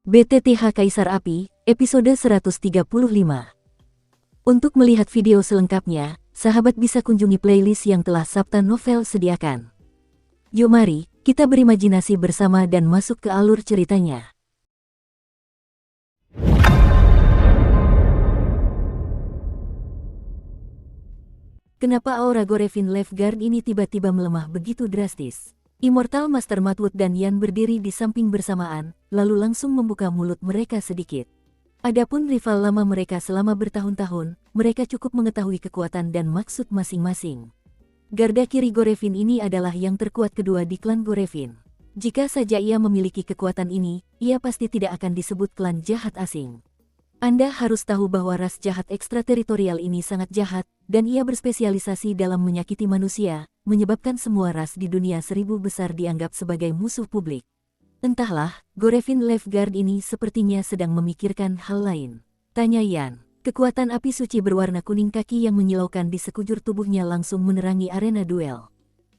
BTTH Kaisar Api, episode 135. Untuk melihat video selengkapnya, sahabat bisa kunjungi playlist yang telah Sabta Novel sediakan. Yuk mari, kita berimajinasi bersama dan masuk ke alur ceritanya. Kenapa aura Gorevin Lifeguard ini tiba-tiba melemah begitu drastis? Immortal Master Matwood dan Yan berdiri di samping bersamaan, lalu langsung membuka mulut mereka sedikit. Adapun rival lama mereka selama bertahun-tahun, mereka cukup mengetahui kekuatan dan maksud masing-masing. Garda kiri Gorevin ini adalah yang terkuat kedua di klan Gorevin. Jika saja ia memiliki kekuatan ini, ia pasti tidak akan disebut klan jahat asing. Anda harus tahu bahwa ras jahat ekstrateritorial ini sangat jahat, dan ia berspesialisasi dalam menyakiti manusia, menyebabkan semua ras di dunia seribu besar dianggap sebagai musuh publik. Entahlah, Gorevin Lifeguard ini sepertinya sedang memikirkan hal lain. Tanya Yan. Kekuatan api suci berwarna kuning kaki yang menyilaukan di sekujur tubuhnya langsung menerangi arena duel.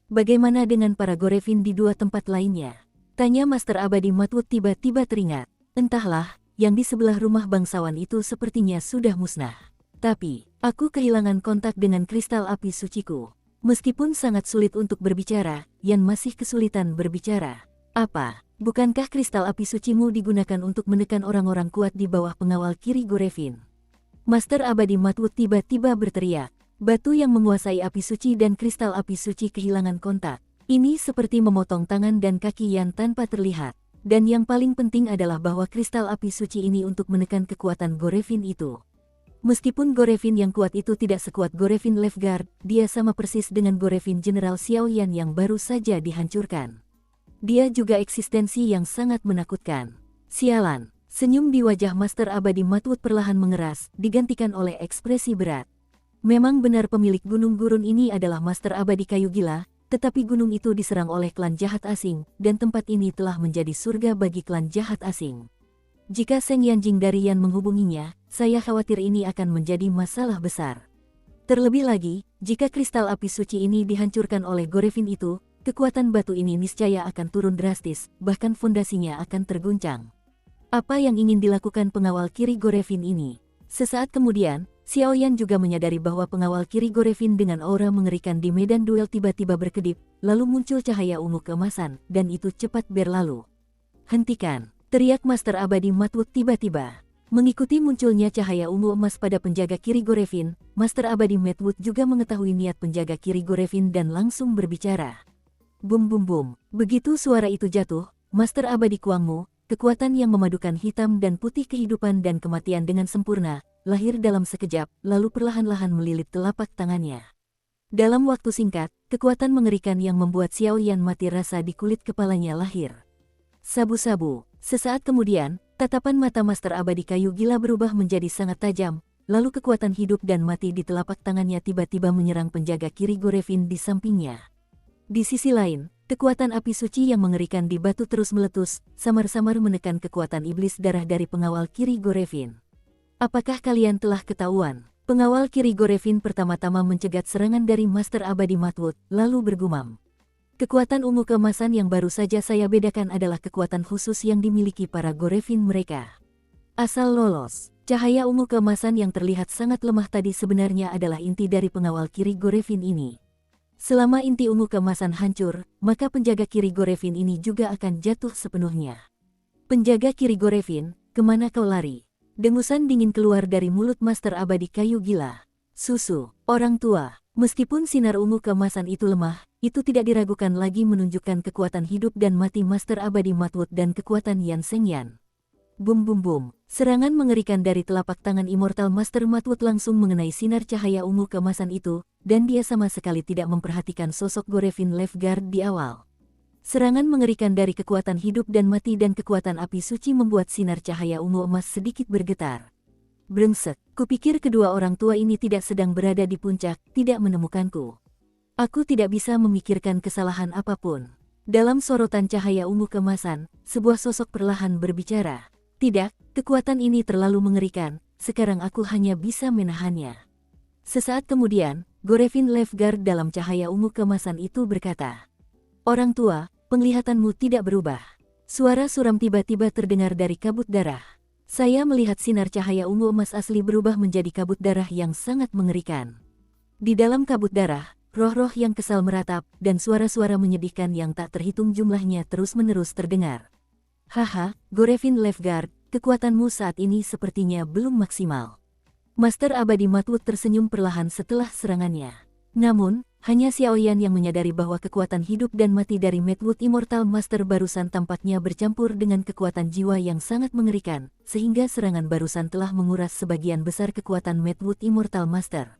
Bagaimana dengan para Gorevin di dua tempat lainnya? Tanya Master Abadi Matwood tiba-tiba teringat. Entahlah, yang di sebelah rumah bangsawan itu sepertinya sudah musnah. Tapi, aku kehilangan kontak dengan kristal api suciku. Meskipun sangat sulit untuk berbicara, Yan masih kesulitan berbicara. Apa? Bukankah kristal api sucimu digunakan untuk menekan orang-orang kuat di bawah pengawal kiri Gorevin? Master Abadi Matwood tiba-tiba berteriak. Batu yang menguasai api suci dan kristal api suci kehilangan kontak. Ini seperti memotong tangan dan kaki Yan tanpa terlihat. Dan yang paling penting adalah bahwa kristal api suci ini untuk menekan kekuatan Gorevin itu. Meskipun Gorevin yang kuat itu tidak sekuat Gorevin Lifeguard, dia sama persis dengan Gorevin General Xiaoyan yang baru saja dihancurkan. Dia juga eksistensi yang sangat menakutkan. Sialan, senyum di wajah Master Abadi Matwood perlahan mengeras, digantikan oleh ekspresi berat. Memang benar pemilik gunung gurun ini adalah Master Abadi Kayu Gila, tetapi gunung itu diserang oleh klan jahat asing, dan tempat ini telah menjadi surga bagi klan jahat asing. Jika Seng Yanjing dari Yan menghubunginya, saya khawatir ini akan menjadi masalah besar. Terlebih lagi, jika kristal api suci ini dihancurkan oleh Gorevin itu, kekuatan batu ini niscaya akan turun drastis, bahkan fondasinya akan terguncang. Apa yang ingin dilakukan pengawal kiri Gorevin ini? Sesaat kemudian, Xiaoyan juga menyadari bahwa pengawal kiri Gorevin dengan aura mengerikan di medan duel tiba-tiba berkedip, lalu muncul cahaya ungu keemasan, dan itu cepat berlalu. Hentikan! Teriak Master Abadi Matwood tiba-tiba. Mengikuti munculnya cahaya ungu emas pada penjaga kiri Gorevin, Master Abadi Matwood juga mengetahui niat penjaga kiri Gorevin dan langsung berbicara. Bum bum bum. Begitu suara itu jatuh, Master Abadi Kuangmu, kekuatan yang memadukan hitam dan putih kehidupan dan kematian dengan sempurna, lahir dalam sekejap, lalu perlahan-lahan melilit telapak tangannya. Dalam waktu singkat, kekuatan mengerikan yang membuat Xiaoyan mati rasa di kulit kepalanya lahir. Sabu-sabu. Sesaat kemudian, tatapan mata Master Abadi Kayu Gila berubah menjadi sangat tajam, lalu kekuatan hidup dan mati di telapak tangannya tiba-tiba menyerang penjaga kiri Gorevin di sampingnya. Di sisi lain, kekuatan api suci yang mengerikan di batu terus meletus, samar-samar menekan kekuatan iblis darah dari pengawal kiri Gorevin. Apakah kalian telah ketahuan? Pengawal kiri Gorevin pertama-tama mencegat serangan dari Master Abadi Matwood, lalu bergumam. Kekuatan ungu keemasan yang baru saja saya bedakan adalah kekuatan khusus yang dimiliki para Gorevin mereka. Asal lolos, cahaya ungu keemasan yang terlihat sangat lemah tadi sebenarnya adalah inti dari pengawal kiri Gorevin ini. Selama inti ungu keemasan hancur, maka penjaga kiri Gorevin ini juga akan jatuh sepenuhnya. Penjaga kiri Gorevin, kemana kau lari? Dengusan dingin keluar dari mulut Master Abadi Kayu Gila. Susu, orang tua. Meskipun sinar ungu keemasan itu lemah, itu tidak diragukan lagi menunjukkan kekuatan hidup dan mati Master Abadi Matwood dan kekuatan Yan Seng Yan. Bum bum bum, serangan mengerikan dari telapak tangan Immortal Master Matwood langsung mengenai sinar cahaya ungu keemasan itu, dan dia sama sekali tidak memperhatikan sosok Gorevin Lifeguard di awal. Serangan mengerikan dari kekuatan hidup dan mati dan kekuatan api suci membuat sinar cahaya ungu emas sedikit bergetar. Brengsek, kupikir kedua orang tua ini tidak sedang berada di puncak, tidak menemukanku. Aku tidak bisa memikirkan kesalahan apapun. Dalam sorotan cahaya ungu keemasan, sebuah sosok perlahan berbicara. Tidak, kekuatan ini terlalu mengerikan, sekarang aku hanya bisa menahannya. Sesaat kemudian, Gorevin Lifeguard dalam cahaya ungu keemasan itu berkata, "Orang tua, penglihatanmu tidak berubah." Suara suram tiba-tiba terdengar dari kabut darah. Saya melihat sinar cahaya ungu emas asli berubah menjadi kabut darah yang sangat mengerikan. Di dalam kabut darah, roh-roh yang kesal meratap, dan suara-suara menyedihkan yang tak terhitung jumlahnya terus-menerus terdengar. Haha, Gorevin Lefgard, kekuatanmu saat ini sepertinya belum maksimal. Master Abadi Matwood tersenyum perlahan setelah serangannya. Namun, hanya Xiaoyan yang menyadari bahwa kekuatan hidup dan mati dari Matwood Immortal Master barusan tampaknya bercampur dengan kekuatan jiwa yang sangat mengerikan, sehingga serangan barusan telah menguras sebagian besar kekuatan Matwood Immortal Master.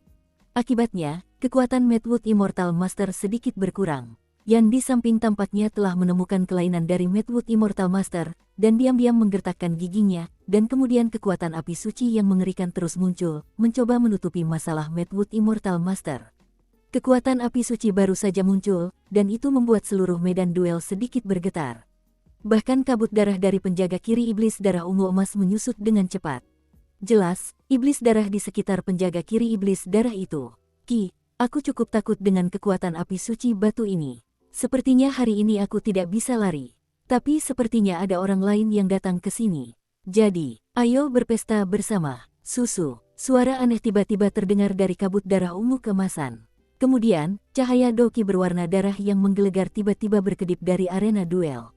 Akibatnya, kekuatan Matwood Immortal Master sedikit berkurang. Yan di samping tampaknya telah menemukan kelainan dari Matwood Immortal Master, dan diam-diam menggertakkan giginya, dan kemudian kekuatan api suci yang mengerikan terus muncul, mencoba menutupi masalah Matwood Immortal Master. Kekuatan api suci baru saja muncul, dan itu membuat seluruh medan duel sedikit bergetar. Bahkan kabut darah dari penjaga kiri iblis darah ungu emas menyusut dengan cepat. Jelas, iblis darah di sekitar penjaga kiri iblis darah itu. Ki, aku cukup takut dengan kekuatan api suci batu ini. Sepertinya hari ini aku tidak bisa lari. Tapi sepertinya ada orang lain yang datang ke sini. Jadi, ayo berpesta bersama. Susu, suara aneh tiba-tiba terdengar dari kabut darah ungu keemasan. Kemudian, cahaya doki berwarna darah yang menggelegar tiba-tiba berkedip dari arena duel.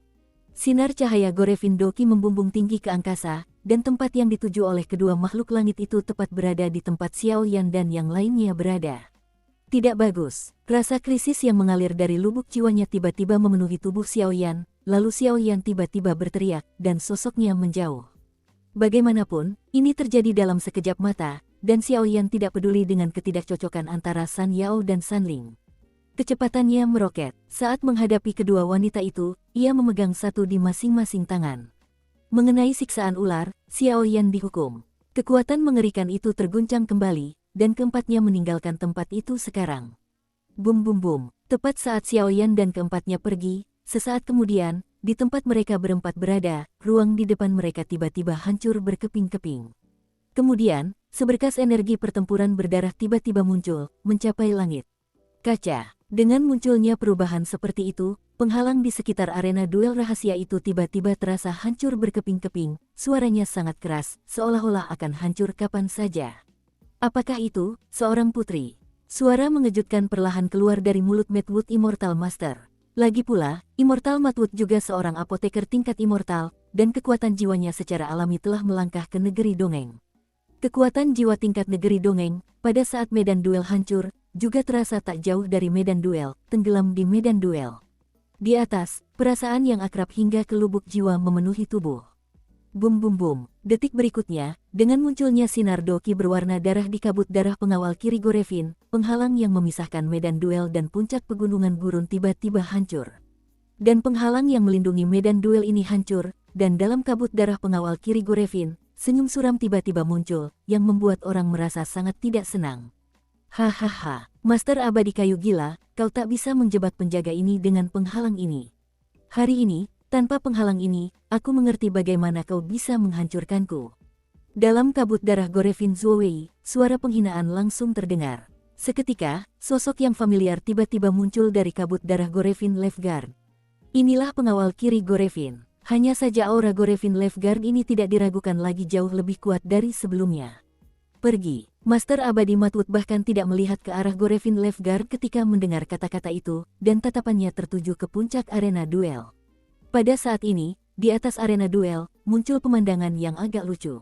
Sinar cahaya Gorevin doki membumbung tinggi ke angkasa, dan tempat yang dituju oleh kedua makhluk langit itu tepat berada di tempat Xiaoyan dan yang lainnya berada. Tidak bagus, rasa krisis yang mengalir dari lubuk jiwanya tiba-tiba memenuhi tubuh Xiaoyan, lalu Xiaoyan tiba-tiba berteriak, dan sosoknya menjauh. Bagaimanapun, ini terjadi dalam sekejap mata, dan Xiaoyan tidak peduli dengan ketidakcocokan antara San Yao dan San Ling. Kecepatannya meroket. Saat menghadapi kedua wanita itu, ia memegang satu di masing-masing tangan. Mengenai siksaan ular, Xiaoyan dihukum. Kekuatan mengerikan itu terguncang kembali, dan keempatnya meninggalkan tempat itu sekarang. Bum bum bum, tepat saat Xiaoyan dan keempatnya pergi, sesaat kemudian, di tempat mereka berempat berada, ruang di depan mereka tiba-tiba hancur berkeping-keping. Kemudian, seberkas energi pertempuran berdarah tiba-tiba muncul, mencapai langit. Kaca, dengan munculnya perubahan seperti itu, penghalang di sekitar arena duel rahasia itu tiba-tiba terasa hancur berkeping-keping, suaranya sangat keras, seolah-olah akan hancur kapan saja. Apakah itu, seorang putri? Suara mengejutkan perlahan keluar dari mulut Matwood Immortal Master. Lagi pula, Immortal Matwood juga seorang apoteker tingkat immortal, dan kekuatan jiwanya secara alami telah melangkah ke negeri dongeng. Kekuatan jiwa tingkat negeri dongeng, pada saat medan duel hancur, juga terasa tak jauh dari medan duel, tenggelam di medan duel. Di atas, perasaan yang akrab hingga ke lubuk jiwa memenuhi tubuh. Bum bum bum, detik berikutnya, dengan munculnya sinar doki berwarna darah di kabut darah pengawal kiri Gorevin, penghalang yang memisahkan medan duel dan puncak pegunungan gurun tiba-tiba hancur. Dan penghalang yang melindungi medan duel ini hancur, dan dalam kabut darah pengawal kiri Gorevin, senyum suram tiba-tiba muncul, yang membuat orang merasa sangat tidak senang. Hahaha, Master Abadi Kayu Gila, kau tak bisa menjebak penjaga ini dengan penghalang ini. Hari ini, tanpa penghalang ini, aku mengerti bagaimana kau bisa menghancurkanku. Dalam kabut darah Gorevin Zuowei, suara penghinaan langsung terdengar. Seketika, sosok yang familiar tiba-tiba muncul dari kabut darah Gorevin Lefgard. Inilah pengawal kiri Gorevin. Hanya saja aura Gorevin Lefgard ini tidak diragukan lagi jauh lebih kuat dari sebelumnya. Pergi. Master Abadi Matwood bahkan tidak melihat ke arah Gorevin Lefgard ketika mendengar kata-kata itu, dan tatapannya tertuju ke puncak arena duel. Pada saat ini, di atas arena duel, muncul pemandangan yang agak lucu.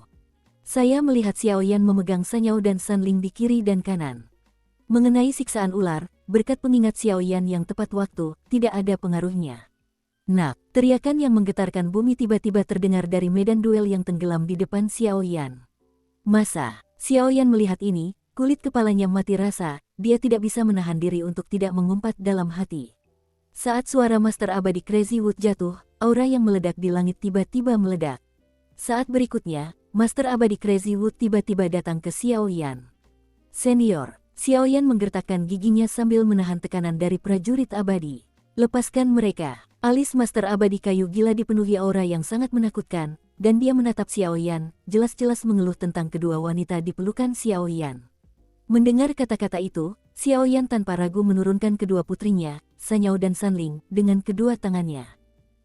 Saya melihat Xiaoyan memegang San Yao dan San Ling di kiri dan kanan. Mengenai siksaan ular, berkat pengingat Xiaoyan yang tepat waktu, tidak ada pengaruhnya. Nak, teriakan yang menggetarkan bumi tiba-tiba terdengar dari medan duel yang tenggelam di depan Xiaoyan. Masa, Xiaoyan melihat ini, kulit kepalanya mati rasa, dia tidak bisa menahan diri untuk tidak mengumpat dalam hati. Saat suara Master Abadi Crazy Wood jatuh, aura yang meledak di langit tiba-tiba meledak. Saat berikutnya, Master Abadi Crazy Wood tiba-tiba datang ke Xiaoyan. Senior, Xiaoyan menggertakkan giginya sambil menahan tekanan dari prajurit abadi. Lepaskan mereka. Alis Master Abadi Kayu Gila dipenuhi aura yang sangat menakutkan, dan dia menatap Xiaoyan, jelas-jelas mengeluh tentang kedua wanita di pelukan Xiaoyan. Mendengar kata-kata itu, Xiaoyan tanpa ragu menurunkan kedua putrinya, San Yao dan San Ling, dengan kedua tangannya.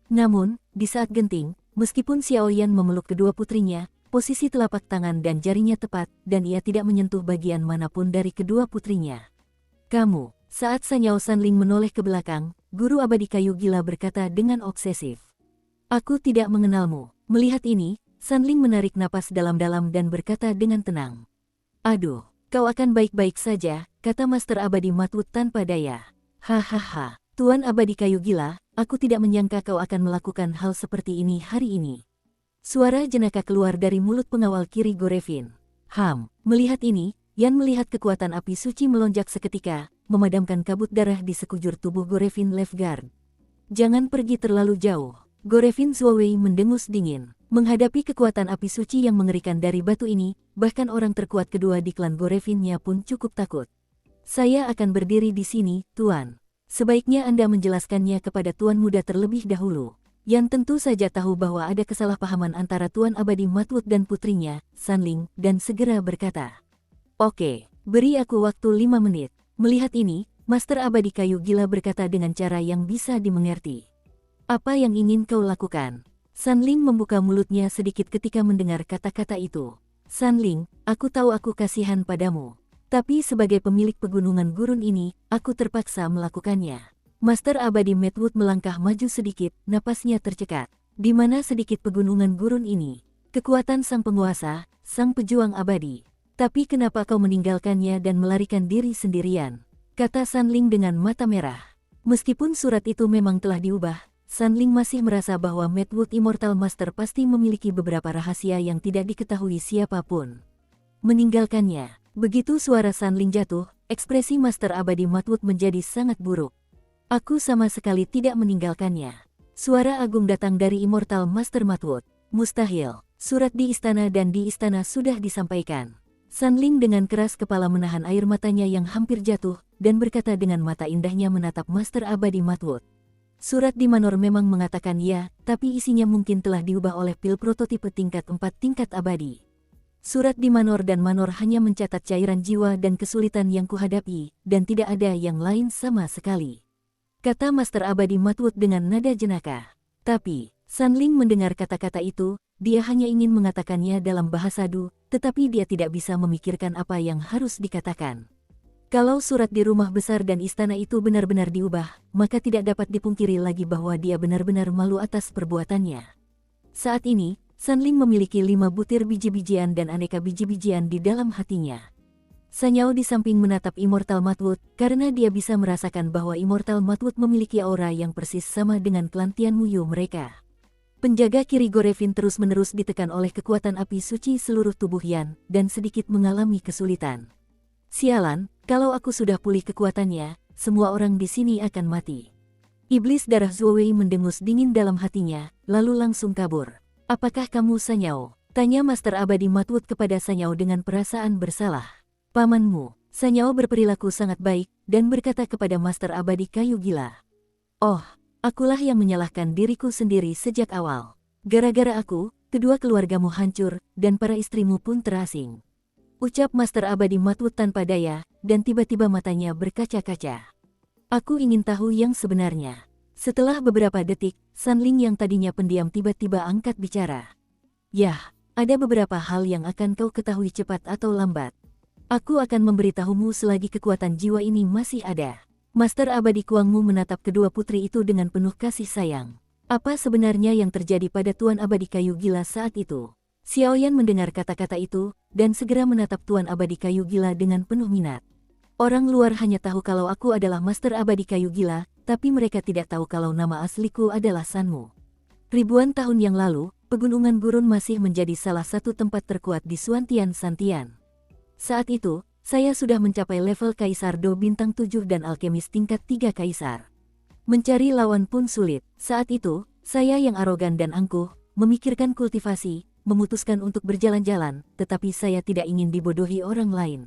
Namun, di saat genting, meskipun Xiao Yan memeluk kedua putrinya, posisi telapak tangan dan jarinya tepat, dan ia tidak menyentuh bagian manapun dari kedua putrinya. Kamu, saat Sanyao Sanling menoleh ke belakang, guru abadi kayu gila berkata dengan obsesif. Aku tidak mengenalmu. Melihat ini, Sanling menarik napas dalam-dalam dan berkata dengan tenang. Aduh, kau akan baik-baik saja, kata Master Abadi Matwood tanpa daya. Hahaha, Tuan Abadi Kayu Gila, aku tidak menyangka kau akan melakukan hal seperti ini hari ini. Suara jenaka keluar dari mulut pengawal kiri Gorevin. Melihat ini, Yan melihat kekuatan api suci melonjak seketika, memadamkan kabut darah di sekujur tubuh Gorevin Lefgard. Jangan pergi terlalu jauh. Gorevin Zuowei mendengus dingin. Menghadapi kekuatan api suci yang mengerikan dari batu ini, bahkan orang terkuat kedua di klan Gorevinnya pun cukup takut. Saya akan berdiri di sini, Tuan. Sebaiknya Anda menjelaskannya kepada Tuan Muda terlebih dahulu. Yan tentu saja tahu bahwa ada kesalahpahaman antara Tuan Abadi Matwood dan putrinya, Sanling, dan segera berkata. Oke, beri aku waktu 5 menit. Melihat ini, Master Abadi Kayu Gila berkata dengan cara yang bisa dimengerti. Apa yang ingin kau lakukan? Sanling membuka mulutnya sedikit ketika mendengar kata-kata itu. Sanling, aku tahu aku kasihan padamu. Tapi sebagai pemilik pegunungan gurun ini, aku terpaksa melakukannya. Master Abadi Matwood melangkah maju sedikit, napasnya tercekat. Di mana sedikit pegunungan gurun ini? Kekuatan sang penguasa, sang pejuang abadi. Tapi kenapa kau meninggalkannya dan melarikan diri sendirian? Kata Sanling dengan mata merah. Meskipun surat itu memang telah diubah, Sanling masih merasa bahwa Matwood Immortal Master pasti memiliki beberapa rahasia yang tidak diketahui siapapun. Meninggalkannya. Begitu suara Sanling jatuh, ekspresi Master Abadi Matwood menjadi sangat buruk. Aku sama sekali tidak meninggalkannya. Suara agung datang dari Immortal Master Matwood. Mustahil. Surat di istana dan di istana sudah disampaikan. Sanling dengan keras kepala menahan air matanya yang hampir jatuh, dan berkata dengan mata indahnya menatap Master Abadi Matwood. Surat di Manor memang mengatakan ya, tapi isinya mungkin telah diubah oleh pil prototipe tingkat 4 tingkat abadi. Surat di Manor dan Manor hanya mencatat cairan jiwa dan kesulitan yang kuhadapi, dan tidak ada yang lain sama sekali. Kata Master Abadi Matwood dengan nada jenaka. Tapi, Sanling mendengar kata-kata itu, dia hanya ingin mengatakannya dalam bahasa Du, tetapi dia tidak bisa memikirkan apa yang harus dikatakan. Kalau surat di rumah besar dan istana itu benar-benar diubah, maka tidak dapat dipungkiri lagi bahwa dia benar-benar malu atas perbuatannya. Saat ini, Sanling memiliki 5 butir biji-bijian dan aneka biji-bijian di dalam hatinya. Sanyao di samping menatap Immortal Matwood, karena dia bisa merasakan bahwa Immortal Matwood memiliki aura yang persis sama dengan klan Tianmuyu mereka. Penjaga kiri Gorevin terus-menerus ditekan oleh kekuatan api suci seluruh tubuh Yan, dan sedikit mengalami kesulitan. Sialan, kalau aku sudah pulih kekuatannya, semua orang di sini akan mati. Iblis darah Zuowei mendengus dingin dalam hatinya, lalu langsung kabur. Apakah kamu Sanyao? Tanya Master Abadi Matwood kepada Sanyao dengan perasaan bersalah. Pamanmu, Sanyao berperilaku sangat baik, dan berkata kepada Master Abadi Kayu Gila. Oh, akulah yang menyalahkan diriku sendiri sejak awal. Gara-gara aku, kedua keluargamu hancur, dan para istrimu pun terasing. Ucap Master Abadi Matwood tanpa daya, dan tiba-tiba matanya berkaca-kaca. Aku ingin tahu yang sebenarnya. Setelah beberapa detik, Sanling yang tadinya pendiam tiba-tiba angkat bicara. Yah, ada beberapa hal yang akan kau ketahui cepat atau lambat. Aku akan memberitahumu selagi kekuatan jiwa ini masih ada. Master Abadi Kuangmu menatap kedua putri itu dengan penuh kasih sayang. Apa sebenarnya yang terjadi pada Tuan Abadi Kayu Gila saat itu? Xiaoyan mendengar kata-kata itu, dan segera menatap Tuan Abadi Kayu Gila dengan penuh minat. Orang luar hanya tahu kalau aku adalah Master Abadi Kayu Gila, tapi mereka tidak tahu kalau nama asliku adalah Sanmu. Ribuan tahun yang lalu, Pegunungan Gurun masih menjadi salah satu tempat terkuat di Suantian Santian. Saat itu, saya sudah mencapai level Kaisar Do Bintang 7 dan alkemis tingkat 3 Kaisar. Mencari lawan pun sulit. Saat itu, saya yang arogan dan angkuh, memikirkan kultivasi, memutuskan untuk berjalan-jalan, tetapi saya tidak ingin dibodohi orang lain.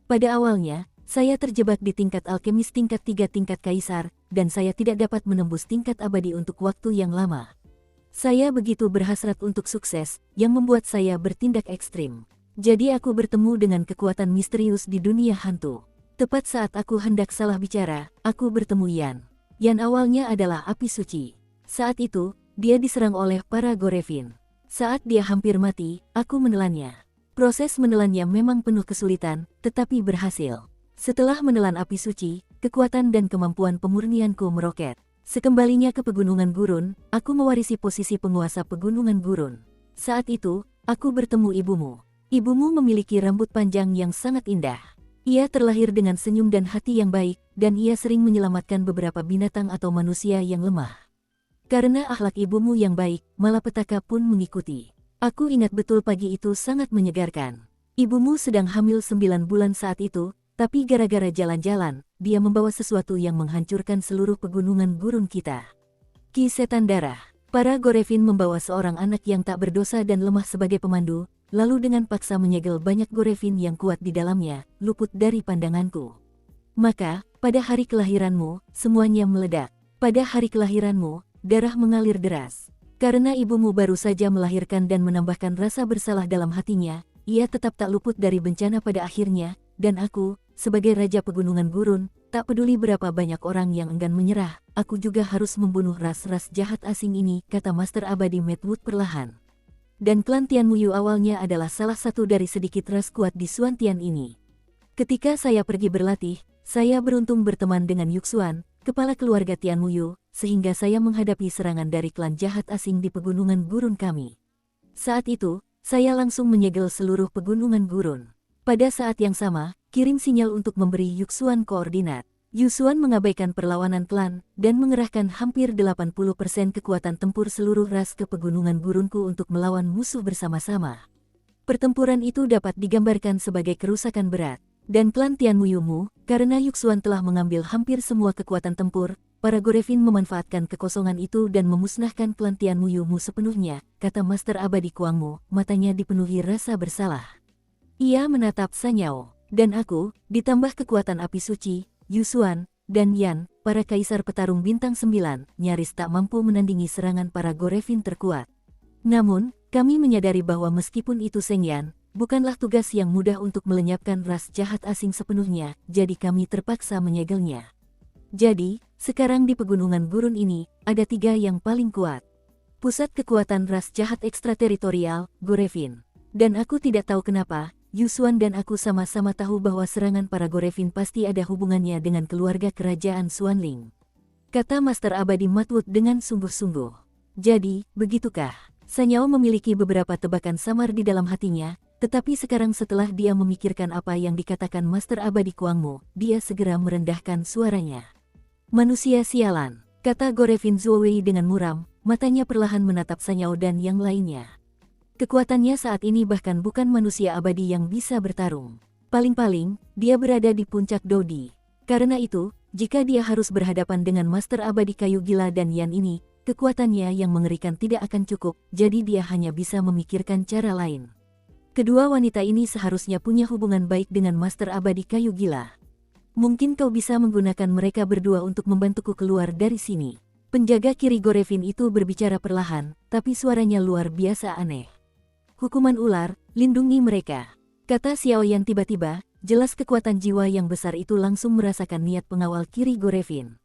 Pada awalnya, saya terjebak di tingkat alkemis tingkat 3 tingkat Kaisar, dan saya tidak dapat menembus tingkat abadi untuk waktu yang lama. Saya begitu berhasrat untuk sukses, yang membuat saya bertindak ekstrim. Jadi aku bertemu dengan kekuatan misterius di dunia hantu. Tepat saat aku hendak salah bicara, aku bertemu Yan. Yan awalnya adalah api suci. Saat itu, dia diserang oleh para Gorevin. Saat dia hampir mati, aku menelannya. Proses menelannya memang penuh kesulitan, tetapi berhasil. Setelah menelan api suci, kekuatan dan kemampuan pemurnianku meroket. Sekembalinya ke Pegunungan Gurun, aku mewarisi posisi penguasa Pegunungan Gurun. Saat itu, aku bertemu ibumu. Ibumu memiliki rambut panjang yang sangat indah. Ia terlahir dengan senyum dan hati yang baik, dan ia sering menyelamatkan beberapa binatang atau manusia yang lemah. Karena akhlak ibumu yang baik, malapetaka pun mengikuti. Aku ingat betul pagi itu sangat menyegarkan. Ibumu sedang hamil 9 bulan saat itu, tapi gara-gara jalan-jalan, dia membawa sesuatu yang menghancurkan seluruh Pegunungan Gurun kita. Ki Setan Darah. Para Gorevin membawa seorang anak yang tak berdosa dan lemah sebagai pemandu, lalu dengan paksa menyegel banyak Gorevin yang kuat di dalamnya, luput dari pandanganku. Maka, pada hari kelahiranmu, semuanya meledak. Pada hari kelahiranmu, darah mengalir deras. Karena ibumu baru saja melahirkan dan menambahkan rasa bersalah dalam hatinya, ia tetap tak luput dari bencana pada akhirnya, dan aku, sebagai Raja Pegunungan Gurun, tak peduli berapa banyak orang yang enggan menyerah, aku juga harus membunuh ras-ras jahat asing ini, kata Master Abadi Madwood perlahan. Dan klan Tian Muyu awalnya adalah salah satu dari sedikit ras kuat di Xuan Tian ini. Ketika saya pergi berlatih, saya beruntung berteman dengan Yuxuan, kepala keluarga Tian Muyu, sehingga saya menghadapi serangan dari klan jahat asing di Pegunungan Gurun kami. Saat itu, saya langsung menyegel seluruh Pegunungan Gurun. Pada saat yang sama, kirim sinyal untuk memberi Yuxuan koordinat. Yuxuan mengabaikan perlawanan klan, dan mengerahkan hampir 80% kekuatan tempur seluruh ras ke Pegunungan Gurunku untuk melawan musuh bersama-sama. Pertempuran itu dapat digambarkan sebagai kerusakan berat. Dan klan Tian Muyumu, karena Yuxuan telah mengambil hampir semua kekuatan tempur, para Gorevin memanfaatkan kekosongan itu dan memusnahkan klan Tian Muyumu sepenuhnya, kata Master Abadi Kuangmu, matanya dipenuhi rasa bersalah. Ia menatap Sanyao, dan aku, ditambah kekuatan api suci, Yuxuan, dan Yan, para kaisar petarung bintang 9, nyaris tak mampu menandingi serangan para Gorevin terkuat. Namun, kami menyadari bahwa meskipun itu Seng Yan, bukanlah tugas yang mudah untuk melenyapkan ras jahat asing sepenuhnya, jadi kami terpaksa menyegelnya. Jadi, sekarang di Pegunungan Gurun ini, ada 3 yang paling kuat. Pusat kekuatan ras jahat ekstrateritorial, Gorevin. Dan aku tidak tahu kenapa, Yuxuan dan aku sama-sama tahu bahwa serangan para Gorevin pasti ada hubungannya dengan keluarga kerajaan Xuanling. Kata Master Abadi Madwood dengan sungguh-sungguh. Jadi, begitukah? Sanyao memiliki beberapa tebakan samar di dalam hatinya, tetapi sekarang setelah dia memikirkan apa yang dikatakan Master Abadi Kuangmu, dia segera merendahkan suaranya. Manusia sialan, kata Gorevin Zuowei dengan muram, matanya perlahan menatap Sanyao dan yang lainnya. Kekuatannya saat ini bahkan bukan manusia abadi yang bisa bertarung. Paling-paling, dia berada di puncak Dodi. Karena itu, jika dia harus berhadapan dengan Master Abadi Kayu Gila dan Yan ini, kekuatannya yang mengerikan tidak akan cukup, jadi dia hanya bisa memikirkan cara lain. Kedua wanita ini seharusnya punya hubungan baik dengan Master Abadi Kayu Gila. Mungkin kau bisa menggunakan mereka berdua untuk membantuku keluar dari sini. Penjaga kiri Gorevin itu berbicara perlahan, tapi suaranya luar biasa aneh. Hukuman ular, lindungi mereka. Kata Xiaoyan tiba-tiba, jelas kekuatan jiwa yang besar itu langsung merasakan niat pengawal kiri Gorevin.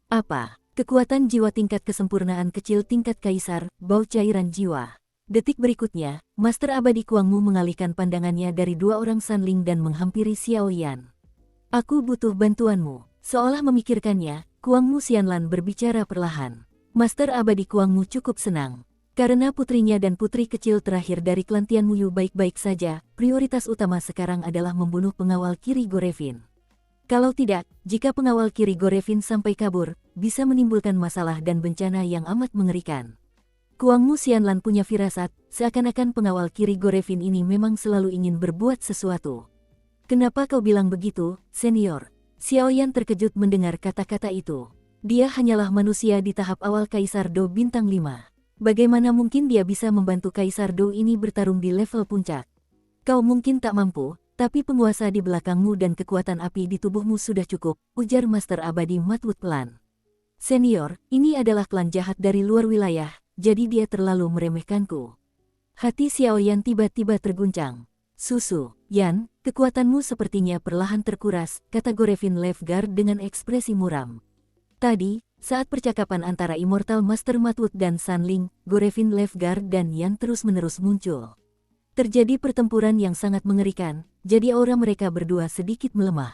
Apa? Kekuatan jiwa tingkat kesempurnaan kecil tingkat kaisar, bau cairan jiwa. Detik berikutnya, Master Abadi Kuangmu mengalihkan pandangannya dari 2 orang Sanling dan menghampiri Xiaoyan. Aku butuh bantuanmu. Seolah memikirkannya, Kuangmu Xianlan berbicara perlahan. Master Abadi Kuangmu cukup senang. Karena putrinya dan putri kecil terakhir dari klan Tian Muyu baik-baik saja, prioritas utama sekarang adalah membunuh pengawal kiri Gorevin. Kalau tidak, jika pengawal kiri Gorevin sampai kabur, bisa menimbulkan masalah dan bencana yang amat mengerikan. Kuangmu Xianlan punya firasat, seakan-akan pengawal kiri Gorevin ini memang selalu ingin berbuat sesuatu. Kenapa kau bilang begitu, senior? Xiaoyan terkejut mendengar kata-kata itu. Dia hanyalah manusia di tahap awal Kaisar Do Bintang 5. Bagaimana mungkin dia bisa membantu Kaisar Do ini bertarung di level puncak? Kau mungkin tak mampu, tapi penguasa di belakangmu dan kekuatan api di tubuhmu sudah cukup, ujar Master Abadi Madwood pelan. Senior, ini adalah klan jahat dari luar wilayah, jadi dia terlalu meremehkanku. Hati Xiaoyan tiba-tiba terguncang. Susu, Yan, kekuatanmu sepertinya perlahan terkuras, kata Gorevin Lefgard dengan ekspresi muram. Tadi, Saat percakapan antara Immortal Master Matwood dan Sanling, Gorevin Leafguard dan Yan terus-menerus muncul. Terjadi pertempuran yang sangat mengerikan, jadi aura mereka berdua sedikit melemah.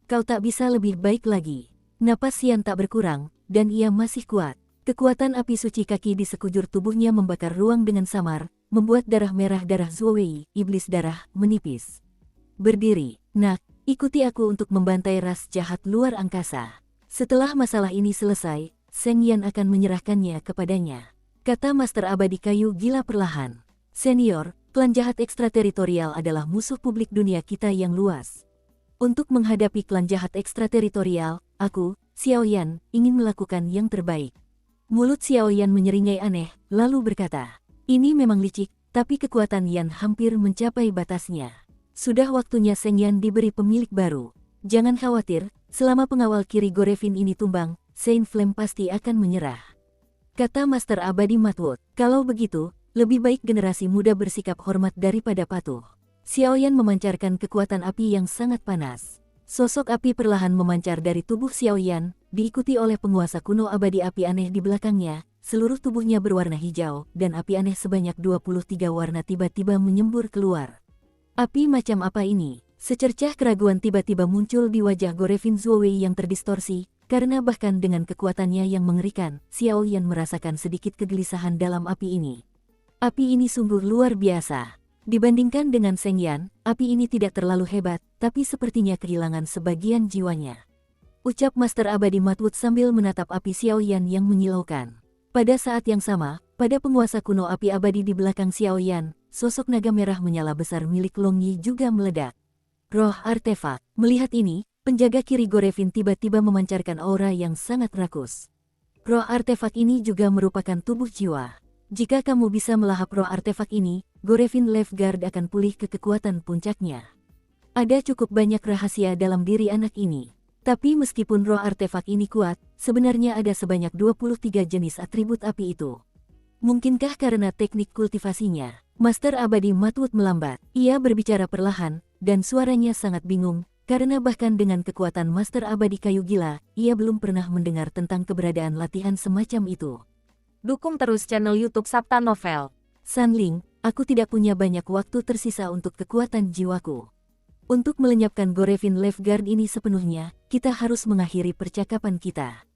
Kau tak bisa lebih baik lagi. Napas Yan tak berkurang, dan ia masih kuat. Kekuatan api suci kaki di sekujur tubuhnya membakar ruang dengan samar, membuat darah merah darah Zuowei, iblis darah, menipis. Berdiri, nak, ikuti aku untuk membantai ras jahat luar angkasa. Setelah masalah ini selesai, Seng Yan akan menyerahkannya kepadanya. Kata Master Abadi Kayu Gila perlahan. Senior, klan jahat ekstrateritorial adalah musuh publik dunia kita yang luas. Untuk menghadapi klan jahat ekstrateritorial, aku, Xiao Yan, ingin melakukan yang terbaik. Mulut Xiao Yan menyeringai aneh, lalu berkata, ini memang licik, tapi kekuatan Yan hampir mencapai batasnya. Sudah waktunya Seng Yan diberi pemilik baru. Jangan khawatir, selama pengawal kiri Gorevin ini tumbang, Saint Flame pasti akan menyerah. Kata Master Abadi Matwood, kalau begitu, lebih baik generasi muda bersikap hormat daripada patuh. Xiao Yan memancarkan kekuatan api yang sangat panas. Sosok api perlahan memancar dari tubuh Xiao Yan, diikuti oleh penguasa kuno abadi api aneh di belakangnya, seluruh tubuhnya berwarna hijau, dan api aneh sebanyak 23 warna tiba-tiba menyembur keluar. Api macam apa ini? Secercah keraguan tiba-tiba muncul di wajah Gorevin Zuowei yang terdistorsi, karena bahkan dengan kekuatannya yang mengerikan, Xiao Yan merasakan sedikit kegelisahan dalam api ini. Api ini sungguh luar biasa. Dibandingkan dengan Seng Yan, api ini tidak terlalu hebat, tapi sepertinya kehilangan sebagian jiwanya. Ucap Master Abadi Matwood sambil menatap api Xiao Yan yang menyilaukan. Pada saat yang sama, pada penguasa kuno api abadi di belakang Xiao Yan, sosok naga merah menyala besar milik Long Yi juga meledak. Roh artefak. Melihat ini, penjaga kiri Gorevin tiba-tiba memancarkan aura yang sangat rakus. Roh artefak ini juga merupakan tubuh jiwa. Jika kamu bisa melahap roh artefak ini, Gorevin Leafguard akan pulih ke kekuatan puncaknya. Ada cukup banyak rahasia dalam diri anak ini. Tapi meskipun roh artefak ini kuat, sebenarnya ada sebanyak 23 jenis atribut api itu. Mungkinkah karena teknik kultivasinya? Master Abadi Matwood melambat. Ia berbicara perlahan, dan suaranya sangat bingung, karena bahkan dengan kekuatan Master Abadi Kayu Gila, ia belum pernah mendengar tentang keberadaan latihan semacam itu. Dukung terus channel YouTube Sabta Novel. Sanling, aku tidak punya banyak waktu tersisa untuk kekuatan jiwaku. Untuk melenyapkan Gorevin Leafguard ini sepenuhnya, kita harus mengakhiri percakapan kita.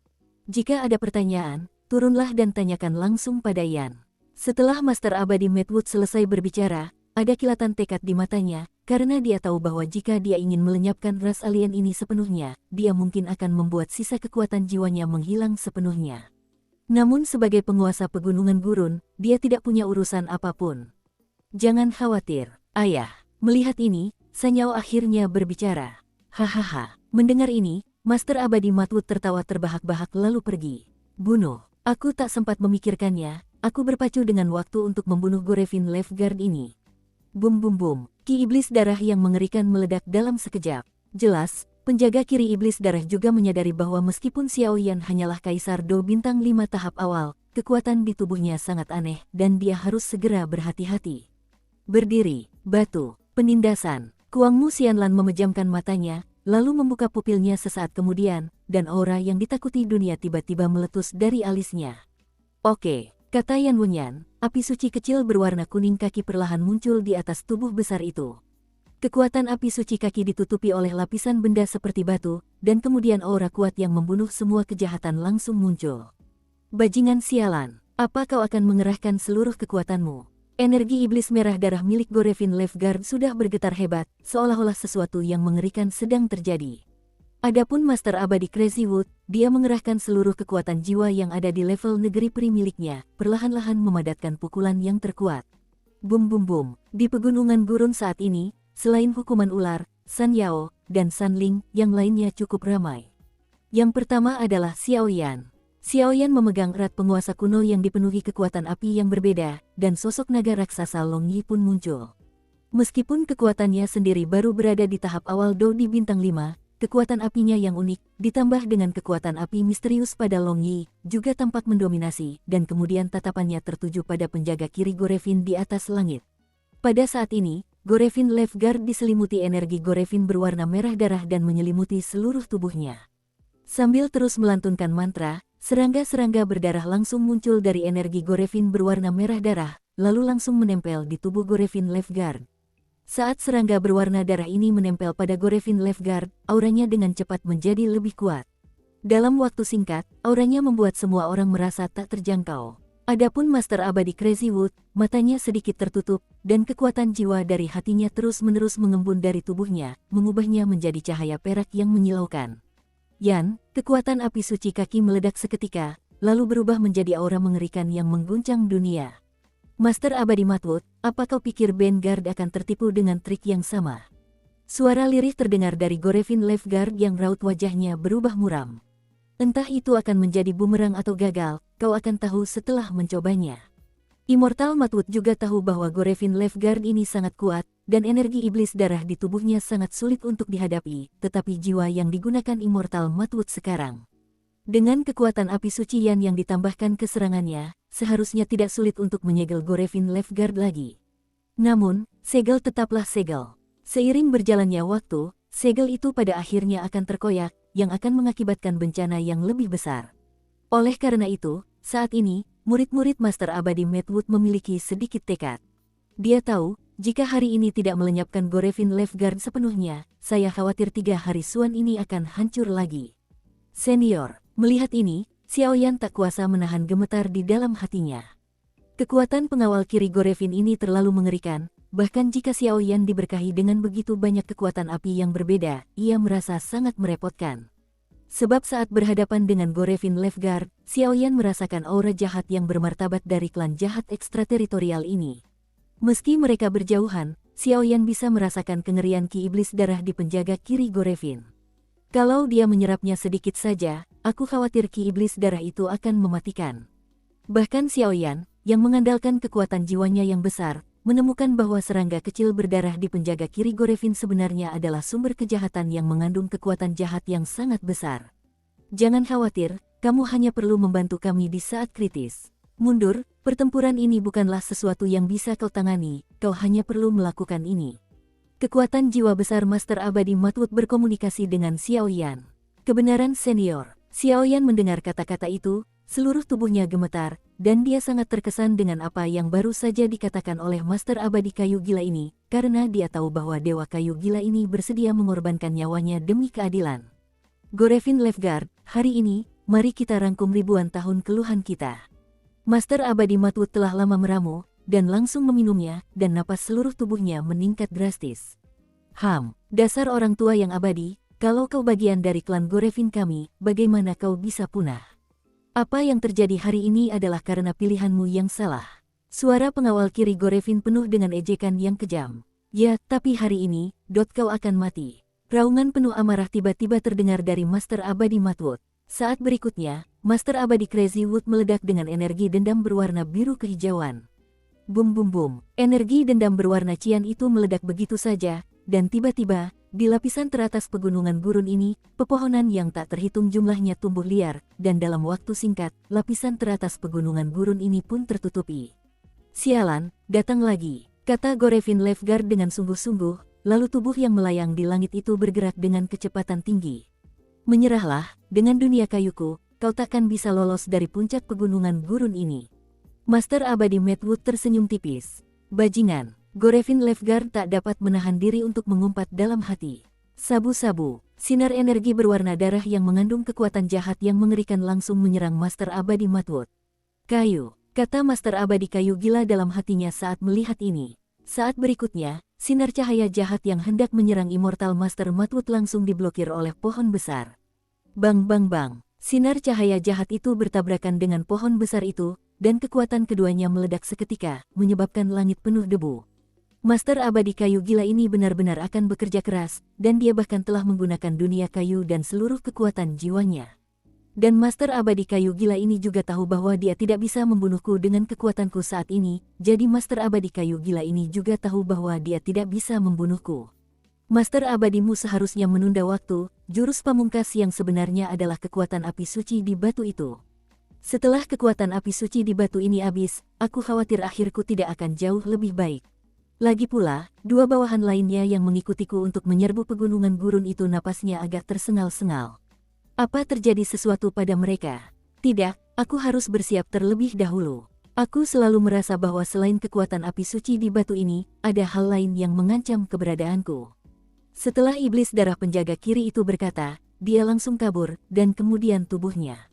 Jika ada pertanyaan, turunlah dan tanyakan langsung pada Yan. Setelah Master Abadi Matwood selesai berbicara, ada kilatan tekad di matanya, karena dia tahu bahwa jika dia ingin melenyapkan ras alien ini sepenuhnya, dia mungkin akan membuat sisa kekuatan jiwanya menghilang sepenuhnya. Namun sebagai penguasa pegunungan gurun, dia tidak punya urusan apapun. Jangan khawatir, ayah. Melihat ini, Sanyao akhirnya berbicara. Hahaha, mendengar ini, Master Abadi Matwood tertawa terbahak-bahak lalu pergi. Bunuh, aku tak sempat memikirkannya, aku berpacu dengan waktu untuk membunuh Gorevin Leafguard ini. Bum bum bum, ki iblis darah yang mengerikan meledak dalam sekejap. Jelas, penjaga kiri iblis darah juga menyadari bahwa meskipun Xiao Yan hanyalah Kaisar Do bintang 5 tahap awal, kekuatan di tubuhnya sangat aneh dan dia harus segera berhati-hati. Berdiri, batu, penindasan. Kuangmu Xianlan memejamkan matanya, lalu membuka pupilnya sesaat kemudian, dan aura yang ditakuti dunia tiba-tiba meletus dari alisnya. Oke. Kata Yan Wenyan, api suci kecil berwarna kuning kaki perlahan muncul di atas tubuh besar itu. Kekuatan api suci kaki ditutupi oleh lapisan benda seperti batu, dan kemudian aura kuat yang membunuh semua kejahatan langsung muncul. Bajingan sialan, apa kau akan mengerahkan seluruh kekuatanmu? Energi iblis merah darah milik Gorevin Leafguard sudah bergetar hebat, seolah-olah sesuatu yang mengerikan sedang terjadi. Adapun Master Abadi Crazy Wood, dia mengerahkan seluruh kekuatan jiwa yang ada di level negeri peri miliknya, perlahan-lahan memadatkan pukulan yang terkuat. Bum bum bum, di pegunungan gurun saat ini, selain hukuman ular, Sanyao, dan Sanling, yang lainnya cukup ramai. Yang pertama adalah Xiao Yan. Xiao Yan memegang erat penguasa kuno yang dipenuhi kekuatan api yang berbeda, dan sosok naga raksasa Long Yi pun muncul. Meskipun kekuatannya sendiri baru berada di tahap awal Do di bintang 5, kekuatan apinya yang unik, ditambah dengan kekuatan api misterius pada Long Yi, juga tampak mendominasi, dan kemudian tatapannya tertuju pada penjaga kiri Gorevin di atas langit. Pada saat ini, Gorevin Leafguard diselimuti energi Gorevin berwarna merah darah dan menyelimuti seluruh tubuhnya. Sambil terus melantunkan mantra, Serangga-serangga berdarah langsung muncul dari energi Gorevin berwarna merah darah, lalu langsung menempel di tubuh Gorevin Lifeguard. Saat serangga berwarna darah ini menempel pada Gorevin Lifeguard, auranya dengan cepat menjadi lebih kuat. Dalam waktu singkat, auranya membuat semua orang merasa tak terjangkau. Adapun Master Abadi Crazy Wood, matanya sedikit tertutup, dan kekuatan jiwa dari hatinya terus-menerus mengembun dari tubuhnya, mengubahnya menjadi cahaya perak yang menyilaukan. Yan, kekuatan api suci kaki meledak seketika, lalu berubah menjadi aura mengerikan yang mengguncang dunia. Master Abadi Matwood, apa kau pikir Vanguard akan tertipu dengan trik yang sama? Suara lirih terdengar dari Gorevin Lifeguard yang raut wajahnya berubah muram. Entah itu akan menjadi bumerang atau gagal, kau akan tahu setelah mencobanya. Immortal Matwood juga tahu bahwa Gorevin Lifeguard ini sangat kuat, dan energi iblis darah di tubuhnya sangat sulit untuk dihadapi, tetapi jiwa yang digunakan Immortal Matwood sekarang. Dengan kekuatan api suci Yan yang ditambahkan ke serangannya, seharusnya tidak sulit untuk menyegel Gorevin Lifeguard lagi. Namun, segel tetaplah segel. Seiring berjalannya waktu, segel itu pada akhirnya akan terkoyak, yang akan mengakibatkan bencana yang lebih besar. Oleh karena itu, saat ini, murid-murid Master Abadi Matwood memiliki sedikit tekad. Dia tahu, jika hari ini tidak melenyapkan Gorevin Lifeguard sepenuhnya, saya khawatir 3 hari Suan ini akan hancur lagi. Senior, melihat ini, Xiaoyan tak kuasa menahan gemetar di dalam hatinya. Kekuatan pengawal kiri Gorevin ini terlalu mengerikan, bahkan jika Xiaoyan diberkahi dengan begitu banyak kekuatan api yang berbeda, ia merasa sangat merepotkan. Sebab saat berhadapan dengan Gorevin Lifeguard, Xiaoyan merasakan aura jahat yang bermartabat dari klan jahat ekstrateritorial ini. Meski mereka berjauhan, Xiaoyan bisa merasakan kengerian ki iblis darah di penjaga kiri Gorevin. Kalau dia menyerapnya sedikit saja, aku khawatir ki iblis darah itu akan mematikan. Bahkan Xiaoyan, yang mengandalkan kekuatan jiwanya yang besar, menemukan bahwa serangga kecil berdarah di penjaga kiri Gorevin sebenarnya adalah sumber kejahatan yang mengandung kekuatan jahat yang sangat besar. Jangan khawatir, kamu hanya perlu membantu kami di saat kritis. Mundur, pertempuran ini bukanlah sesuatu yang bisa kau tangani, kau hanya perlu melakukan ini. Kekuatan jiwa besar Master Abadi Matwood berkomunikasi dengan Xiaoyan. Kebenaran senior, Xiaoyan mendengar kata-kata itu, seluruh tubuhnya gemetar, dan dia sangat terkesan dengan apa yang baru saja dikatakan oleh Master Abadi Kayu Gila ini, karena dia tahu bahwa Dewa Kayu Gila ini bersedia mengorbankan nyawanya demi keadilan. Gorevin Lifeguard, hari ini, mari kita rangkum ribuan tahun keluhan kita. Master Abadi Matwood telah lama meramu, dan langsung meminumnya, dan napas seluruh tubuhnya meningkat drastis. Dasar orang tua yang abadi, kalau kau bagian dari klan Gorevin kami, bagaimana kau bisa punah? Apa yang terjadi hari ini adalah karena pilihanmu yang salah. Suara pengawal kiri Gorevin penuh dengan ejekan yang kejam. Ya, tapi hari ini, kau akan mati. Raungan penuh amarah tiba-tiba terdengar dari Master Abadi Matwood. Saat berikutnya, Master Abadi Crazy Wood meledak dengan energi dendam berwarna biru kehijauan. Bum bum bum, energi dendam berwarna cian itu meledak begitu saja, dan tiba-tiba, di lapisan teratas pegunungan gurun ini, pepohonan yang tak terhitung jumlahnya tumbuh liar, dan dalam waktu singkat, lapisan teratas pegunungan gurun ini pun tertutupi. Sialan, datang lagi, kata Gorevin Lifeguard dengan sungguh-sungguh, lalu tubuh yang melayang di langit itu bergerak dengan kecepatan tinggi. Menyerahlah, dengan dunia kayuku, kau takkan bisa lolos dari puncak pegunungan gurun ini. Master Abadi Matwood tersenyum tipis. Bajingan, Gorevin Lifeguard tak dapat menahan diri untuk mengumpat dalam hati. Sabu-sabu, sinar energi berwarna darah yang mengandung kekuatan jahat yang mengerikan langsung menyerang Master Abadi Matwood. Kayu, kata Master Abadi Kayu Gila dalam hatinya saat melihat ini. Saat berikutnya, sinar cahaya jahat yang hendak menyerang Immortal Master Matwood langsung diblokir oleh pohon besar. Bang bang bang, sinar cahaya jahat itu bertabrakan dengan pohon besar itu, dan kekuatan keduanya meledak seketika, menyebabkan langit penuh debu. Master Abadi Kayu Gila ini benar-benar akan bekerja keras, dan dia bahkan telah menggunakan dunia kayu dan seluruh kekuatan jiwanya. Dan Master Abadi Kayu Gila ini juga tahu bahwa dia tidak bisa membunuhku dengan kekuatanku saat ini, jadi Master Abadi Kayu Gila ini juga tahu bahwa dia tidak bisa membunuhku. Master Abadimu seharusnya menunda waktu, jurus pamungkas yang sebenarnya adalah kekuatan api suci di batu itu. Setelah kekuatan api suci di batu ini habis, aku khawatir akhirku tidak akan jauh lebih baik. Lagi pula, dua bawahan lainnya yang mengikutiku untuk menyerbu pegunungan gurun itu napasnya agak tersengal-sengal. Apa terjadi sesuatu pada mereka? Tidak, aku harus bersiap terlebih dahulu. Aku selalu merasa bahwa selain kekuatan api suci di batu ini, ada hal lain yang mengancam keberadaanku. Setelah iblis darah penjaga kiri itu berkata, dia langsung kabur, dan kemudian tubuhnya.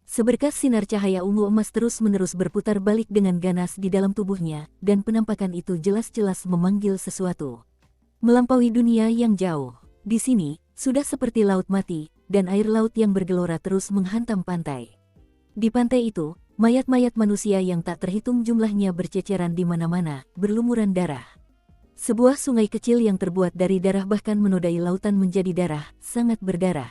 Seberkas sinar cahaya ungu emas terus-menerus berputar balik dengan ganas di dalam tubuhnya, dan penampakan itu jelas-jelas memanggil sesuatu. Melampaui dunia yang jauh. Di sini, sudah seperti laut mati, dan air laut yang bergelora terus menghantam pantai. Di pantai itu, mayat-mayat manusia yang tak terhitung jumlahnya berceceran di mana-mana, berlumuran darah. Sebuah sungai kecil yang terbuat dari darah bahkan menodai lautan menjadi darah, sangat berdarah.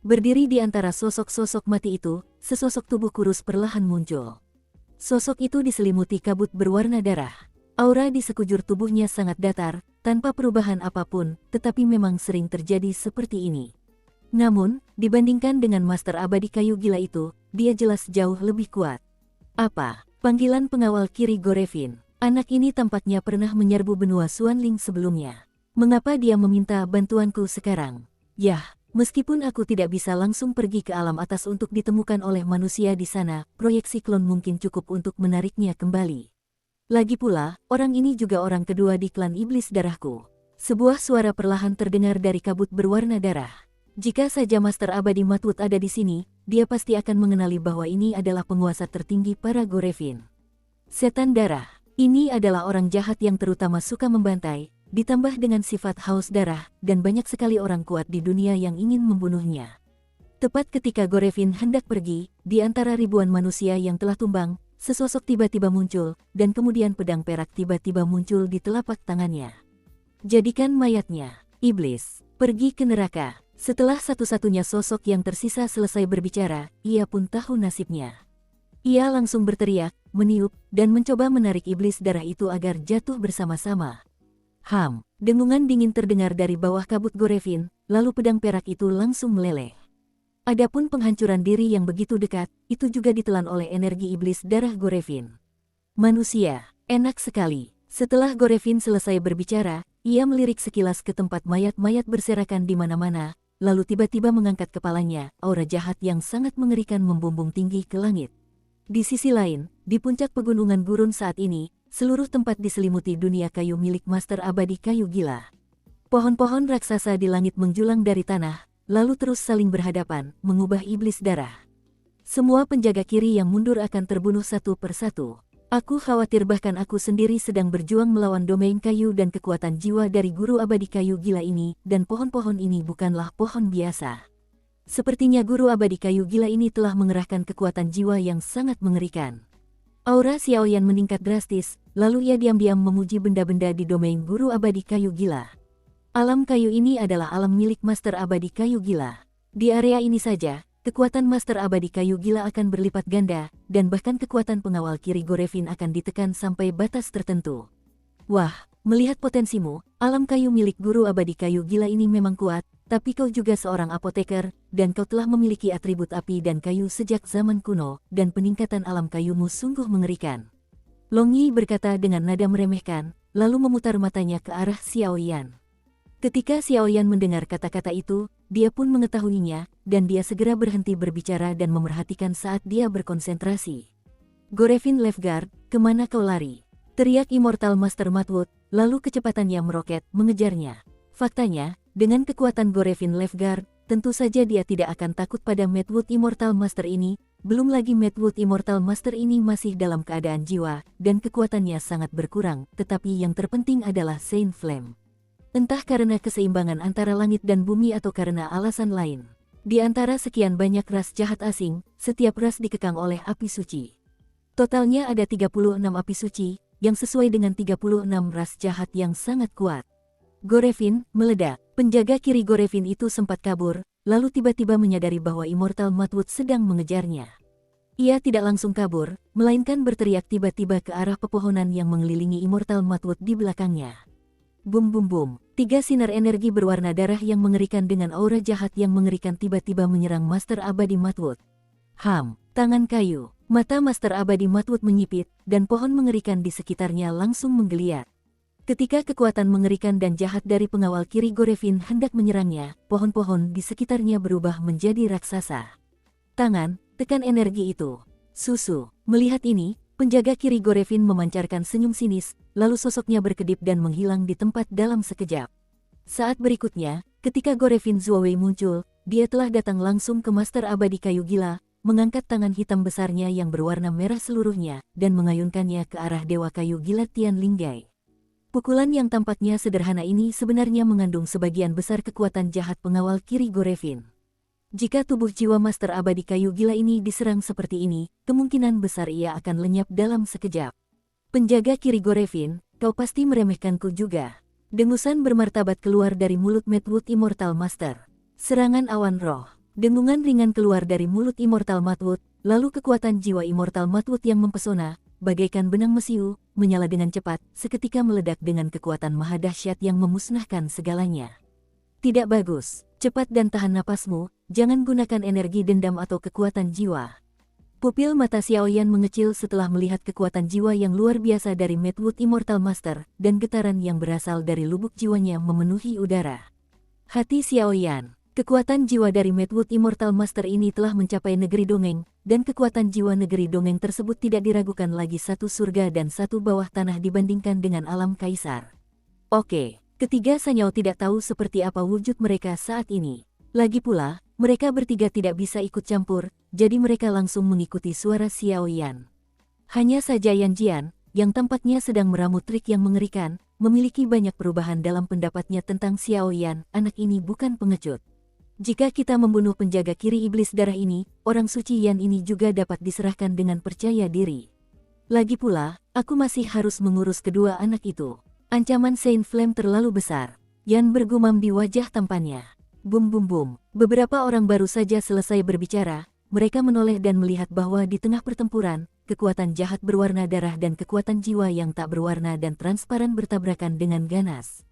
Berdiri di antara sosok-sosok mati itu, sesosok tubuh kurus perlahan muncul. Sosok itu diselimuti kabut berwarna darah. Aura di sekujur tubuhnya sangat datar, tanpa perubahan apapun, tetapi memang sering terjadi seperti ini. Namun, dibandingkan dengan Master Abadi Kayu Gila itu, dia jelas jauh lebih kuat. Apa? Panggilan pengawal kiri Gorevin. Anak ini tampaknya pernah menyerbu benua Suanling sebelumnya. Mengapa dia meminta bantuanku sekarang? Yah, meskipun aku tidak bisa langsung pergi ke alam atas untuk ditemukan oleh manusia di sana, proyeksi klon mungkin cukup untuk menariknya kembali. Lagi pula, orang ini juga orang kedua di klan iblis darahku. Sebuah suara perlahan terdengar dari kabut berwarna darah. Jika saja Master Abadi Matwood ada di sini, dia pasti akan mengenali bahwa ini adalah penguasa tertinggi para Gorevin. Setan darah, ini adalah orang jahat yang terutama suka membantai, ditambah dengan sifat haus darah, dan banyak sekali orang kuat di dunia yang ingin membunuhnya. Tepat ketika Gorevin hendak pergi, di antara ribuan manusia yang telah tumbang, sesosok tiba-tiba muncul, dan kemudian pedang perak tiba-tiba muncul di telapak tangannya. Jadikan mayatnya, iblis, pergi ke neraka. Setelah satu-satunya sosok yang tersisa selesai berbicara, ia pun tahu nasibnya. Ia langsung berteriak, meniup, dan mencoba menarik iblis darah itu agar jatuh bersama-sama. Dengungan dingin terdengar dari bawah kabut Gorevin, lalu pedang perak itu langsung meleleh. Adapun penghancuran diri yang begitu dekat, itu juga ditelan oleh energi iblis darah Gorevin. Manusia, enak sekali. Setelah Gorevin selesai berbicara, ia melirik sekilas ke tempat mayat-mayat berserakan di mana-mana, lalu tiba-tiba mengangkat kepalanya, aura jahat yang sangat mengerikan membumbung tinggi ke langit. Di sisi lain, di puncak pegunungan gurun saat ini, seluruh tempat diselimuti dunia kayu milik Master Abadi Kayu Gila. Pohon-pohon raksasa di langit menjulang dari tanah, lalu terus saling berhadapan, mengubah iblis darah. Semua penjaga kiri yang mundur akan terbunuh satu persatu. Aku khawatir bahkan aku sendiri sedang berjuang melawan domain kayu dan kekuatan jiwa dari Guru Abadi Kayu Gila ini, dan pohon-pohon ini bukanlah pohon biasa. Sepertinya Guru Abadi Kayu Gila ini telah mengerahkan kekuatan jiwa yang sangat mengerikan. Aura Xiaoyan meningkat drastis, lalu ia diam-diam memuji benda-benda di domain Guru Abadi Kayu Gila. Alam kayu ini adalah alam milik Master Abadi Kayu Gila. Di area ini saja, kekuatan Master Abadi Kayu Gila akan berlipat ganda, dan bahkan kekuatan pengawal kiri Gorevin akan ditekan sampai batas tertentu. Wah, melihat potensimu, alam kayu milik Guru Abadi Kayu Gila ini memang kuat, tapi kau juga seorang apoteker, dan kau telah memiliki atribut api dan kayu sejak zaman kuno, dan peningkatan alam kayumu sungguh mengerikan. Long Yi berkata dengan nada meremehkan, lalu memutar matanya ke arah Xiaoyan. Ketika Xiaoyan mendengar kata-kata itu, dia pun mengetahuinya, dan dia segera berhenti berbicara dan memerhatikan saat dia berkonsentrasi. Gorevin Lefgard, kemana kau lari? Teriak Immortal Master Matwood, lalu kecepatannya meroket, mengejarnya. Faktanya, dengan kekuatan Gorevin Lefgard, tentu saja dia tidak akan takut pada Matwood Immortal Master ini, belum lagi Matwood Immortal Master ini masih dalam keadaan jiwa, dan kekuatannya sangat berkurang, tetapi yang terpenting adalah Saint Flame. Entah karena keseimbangan antara langit dan bumi atau karena alasan lain. Di antara sekian banyak ras jahat asing, setiap ras dikekang oleh api suci. Totalnya ada 36 api suci, yang sesuai dengan 36 ras jahat yang sangat kuat. Gorevin meledak. Penjaga kiri Gorevin itu sempat kabur, lalu tiba-tiba menyadari bahwa Immortal Matwood sedang mengejarnya. Ia tidak langsung kabur, melainkan berteriak tiba-tiba ke arah pepohonan yang mengelilingi Immortal Matwood di belakangnya. Bum bum bum, 3 sinar energi berwarna darah yang mengerikan dengan aura jahat yang mengerikan tiba-tiba menyerang Master Abadi Matwood. Tangan kayu, mata Master Abadi Matwood menyipit, dan pohon mengerikan di sekitarnya langsung menggeliat. Ketika kekuatan mengerikan dan jahat dari pengawal kiri Gorevin hendak menyerangnya, pohon-pohon di sekitarnya berubah menjadi raksasa. Tangan, tekan energi itu. Susu. Melihat ini, penjaga kiri Gorevin memancarkan senyum sinis, lalu sosoknya berkedip dan menghilang di tempat dalam sekejap. Saat berikutnya, ketika Gorevin Zuowei muncul, dia telah datang langsung ke Master Abadi Kayu Gila, mengangkat tangan hitam besarnya yang berwarna merah seluruhnya, dan mengayunkannya ke arah Dewa Kayu Gila Tian Linggai. Pukulan yang tampaknya sederhana ini sebenarnya mengandung sebagian besar kekuatan jahat pengawal kiri Gorevin. Jika tubuh jiwa Master Abadi Kayu Gila ini diserang seperti ini, kemungkinan besar ia akan lenyap dalam sekejap. Penjaga kiri Gorevin, kau pasti meremehkanku juga. Dengusan bermartabat keluar dari mulut Madwood Immortal Master. Serangan awan roh. Dengungan ringan keluar dari mulut Immortal Madwood, lalu kekuatan jiwa Immortal Madwood yang mempesona, bagaikan benang mesiu, menyala dengan cepat, seketika meledak dengan kekuatan maha dahsyat yang memusnahkan segalanya. Tidak bagus, cepat dan tahan napasmu, jangan gunakan energi dendam atau kekuatan jiwa. Pupil mata Xiaoyan mengecil setelah melihat kekuatan jiwa yang luar biasa dari Madwood Immortal Master, dan getaran yang berasal dari lubuk jiwanya memenuhi udara. Hati Xiaoyan. Kekuatan jiwa dari Madwood Immortal Master ini telah mencapai negeri dongeng, dan kekuatan jiwa negeri dongeng tersebut tidak diragukan lagi satu surga dan satu bawah tanah dibandingkan dengan alam kaisar. Oke, ketiga Sanyao tidak tahu seperti apa wujud mereka saat ini. Lagi pula, mereka bertiga tidak bisa ikut campur, jadi mereka langsung mengikuti suara Xiaoyan. Hanya saja Yan Jian, yang tampaknya sedang meramu trik yang mengerikan, memiliki banyak perubahan dalam pendapatnya tentang Xiaoyan, anak ini bukan pengecut. Jika kita membunuh penjaga kiri iblis darah ini, orang suci Yan ini juga dapat diserahkan dengan percaya diri. Lagi pula, aku masih harus mengurus kedua anak itu. Ancaman Saint Flame terlalu besar. Yan bergumam di wajah tampannya. Bum bum bum. Beberapa orang baru saja selesai berbicara, mereka menoleh dan melihat bahwa di tengah pertempuran, kekuatan jahat berwarna darah dan kekuatan jiwa yang tak berwarna dan transparan bertabrakan dengan ganas.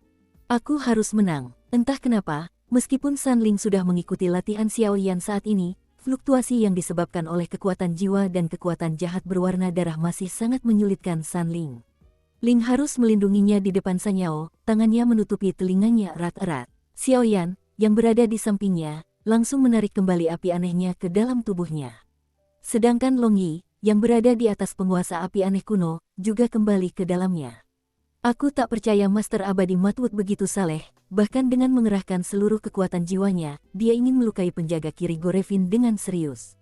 Aku harus menang. Entah kenapa, meskipun Sanling sudah mengikuti latihan Xiaoyan saat ini, fluktuasi yang disebabkan oleh kekuatan jiwa dan kekuatan jahat berwarna darah masih sangat menyulitkan Sanling. Ling harus melindunginya di depan Sanyao, tangannya menutupi telinganya erat-erat. Xiaoyan, yang berada di sampingnya, langsung menarik kembali api anehnya ke dalam tubuhnya. Sedangkan Long Yi, yang berada di atas penguasa api aneh kuno, juga kembali ke dalamnya. Aku tak percaya Master Abadi Madwood begitu saleh, bahkan dengan mengerahkan seluruh kekuatan jiwanya, dia ingin melukai penjaga kiri Gorevin dengan serius.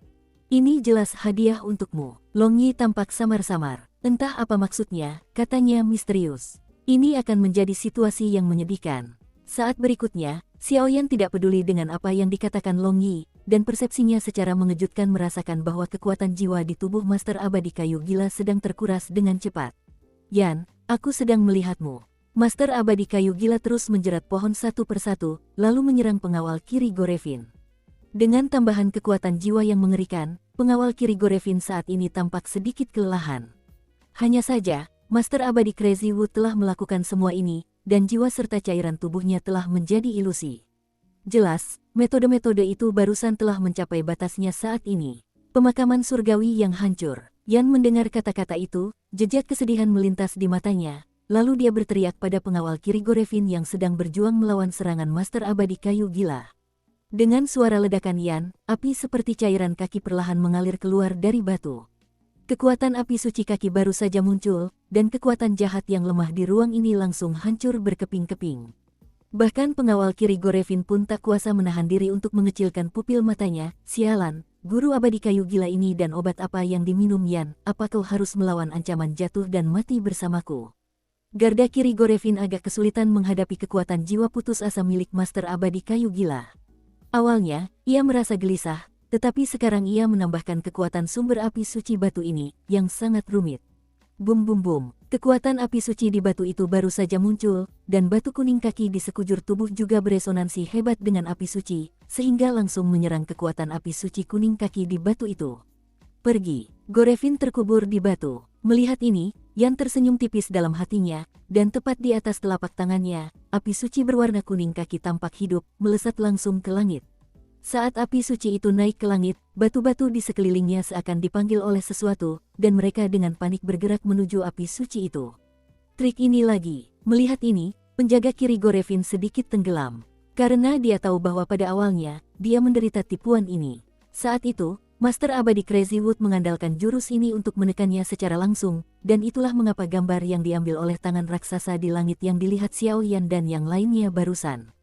Ini jelas hadiah untukmu. Long Yi tampak samar-samar. Entah apa maksudnya, katanya misterius. Ini akan menjadi situasi yang menyedihkan. Saat berikutnya, Xiaoyan tidak peduli dengan apa yang dikatakan Long Yi, dan persepsinya secara mengejutkan merasakan bahwa kekuatan jiwa di tubuh Master Abadi Kayu Gila sedang terkuras dengan cepat. Yan, aku sedang melihatmu. Master Abadi Kayu Gila terus menjerat pohon satu persatu, lalu menyerang pengawal kiri Gorevin. Dengan tambahan kekuatan jiwa yang mengerikan, pengawal kiri Gorevin saat ini tampak sedikit kelelahan. Hanya saja, Master Abadi Crazy Wood telah melakukan semua ini, dan jiwa serta cairan tubuhnya telah menjadi ilusi. Jelas, metode-metode itu barusan telah mencapai batasnya saat ini. Pemakaman surgawi yang hancur. Yan mendengar kata-kata itu, jejak kesedihan melintas di matanya, lalu dia berteriak pada pengawal kiri Gorevin yang sedang berjuang melawan serangan Master Abadi Kayu Gila. Dengan suara ledakan Yan, api seperti cairan kaki perlahan mengalir keluar dari batu. Kekuatan api suci kaki baru saja muncul, dan kekuatan jahat yang lemah di ruang ini langsung hancur berkeping-keping. Bahkan pengawal kiri Gorevin pun tak kuasa menahan diri untuk mengecilkan pupil matanya. Sialan, guru abadi kayu gila ini dan obat apa yang diminum Yan, apa kau harus melawan ancaman jatuh dan mati bersamaku? Garda kiri Gorevin agak kesulitan menghadapi kekuatan jiwa putus asa milik Master Abadi Kayu Gila. Awalnya, ia merasa gelisah, tetapi sekarang ia menambahkan kekuatan sumber api suci batu ini, yang sangat rumit. Bum bum bum, kekuatan api suci di batu itu baru saja muncul, dan batu kuning kaki di sekujur tubuh juga beresonansi hebat dengan api suci, sehingga langsung menyerang kekuatan api suci kuning kaki di batu itu. Pergi, Gorevin terkubur di batu. Melihat ini, Yan tersenyum tipis dalam hatinya, dan tepat di atas telapak tangannya, api suci berwarna kuning kaki tampak hidup, melesat langsung ke langit. Saat api suci itu naik ke langit, batu-batu di sekelilingnya seakan dipanggil oleh sesuatu, dan mereka dengan panik bergerak menuju api suci itu. Trik ini lagi. Melihat ini, penjaga kiri Gorevin sedikit tenggelam. Karena dia tahu bahwa pada awalnya, dia menderita tipuan ini. Saat itu, Master abadi Crazy Wood mengandalkan jurus ini untuk menekannya secara langsung, dan itulah mengapa gambar yang diambil oleh tangan raksasa di langit yang dilihat Xiao Yan dan yang lainnya barusan